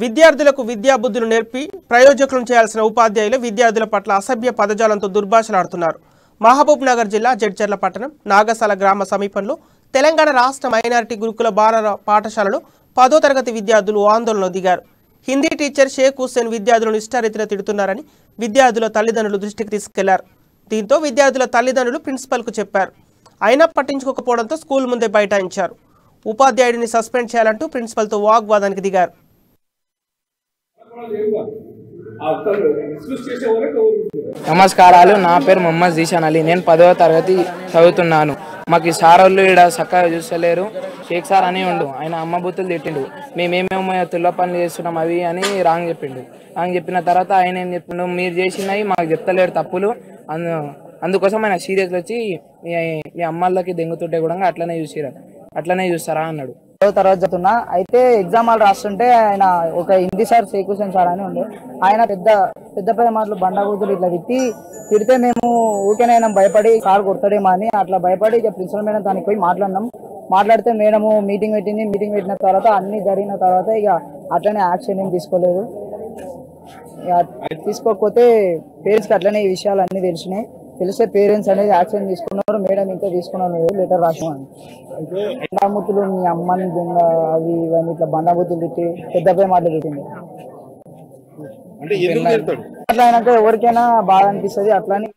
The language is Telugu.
విద్యార్థులకు విద్యాబుద్ధులు నేర్పి ప్రయోజకులను చేయాల్సిన ఉపాధ్యాయులు విద్యార్థుల పట్ల అసభ్య పదజాలంతో దుర్భాషలాడుతున్నారు. మహబూబ్ నగర్ జిల్లా జడ్చర్ల పట్టణం నాగసాల గ్రామ సమీపంలో తెలంగాణ రాష్ట్ర మైనారిటీ గురుకుల బాల పాఠశాలలో 10వ తరగతి విద్యార్థులు ఆందోళనలో దిగారు. హిందీ టీచర్ షేక్ హుస్సేన్ విద్యార్థులను ఇష్టారీతిన తిడుతున్నారని విద్యార్థుల తల్లిదండ్రులు దృష్టికి తీసుకెళ్లారు. దీంతో విద్యార్థుల తల్లిదండ్రులు ప్రిన్సిపల్కు చెప్పారు. అయినా పట్టించుకోకపోవడంతో స్కూల్ ముందే బైఠాయించారు. ఉపాధ్యాయుడిని సస్పెండ్ చేయాలంటూ ప్రిన్సిపల్తో వాగ్వాదానికి దిగారు. నమస్కారాలు. నా పేరు మొహమ్మద్ జీషాన్ అలీ. నేను 10వ తరగతి చదువుతున్నాను. మాకు ఈ సార్ వాళ్ళు ఇక్కడ చక్కగా చూస్తలేరు. షేక్ సార్ అని ఉండు, ఆయన అమ్మ బుద్ధులు తిట్టిండు. మేమేమేమో తుల్ల పనులు చేస్తున్నాం అవి అని రాంగ్ చెప్పిండు. రాంగ్ చెప్పిన తర్వాత ఆయన ఏం చెప్పిండు, మీరు చేసినవి మాకు చెప్తలేరు తప్పులు, అందుకోసం ఆయన సీరియస్ వచ్చి మీ అమ్మాళ్ళకి దెంగుతుంటే కూడా అట్లనే చూస్తారా అన్నాడు. 10వ తరగతి చదువుతున్నా. అయితే ఎగ్జామ్ వాళ్ళు రాస్తుంటే ఆయన ఒక Hindi sir shake Hussain sir అని ఉండే, ఆయన పెద్ద మాటలు బండబూతులు ఇట్లా తిడితే మేము ఊరికేనైనా భయపడి సార్ కొడతాడేమో అని అట్లా భయపడి ఇక ప్రిన్సిపల్ మేడం దానికి పోయి మాట్లాడితే మేడము మీటింగ్ పెట్టిన తర్వాత అన్ని జరిగిన తర్వాత ఇక అట్లనే యాక్షన్ ఏం తీసుకోలేదు. ఇక తీసుకోకపోతే పేరెంట్స్కి అట్లనే ఈ విషయాలు అన్నీ తెలిస్తే పేరెంట్స్ అనేది యాక్షన్ తీసుకున్నారు. మేడం ఇంకా తీసుకున్నాను లెటర్ రాసామని. బండాబూతులు మీ అమ్మని దొంగ అవి ఇవన్నీ ఇట్లా బండాబూతులు తిట్టి పెద్ద మాటలు పెట్టింది. అట్లా అయినాక ఎవరికైనా బాధ అనిపిస్తుంది. అట్లని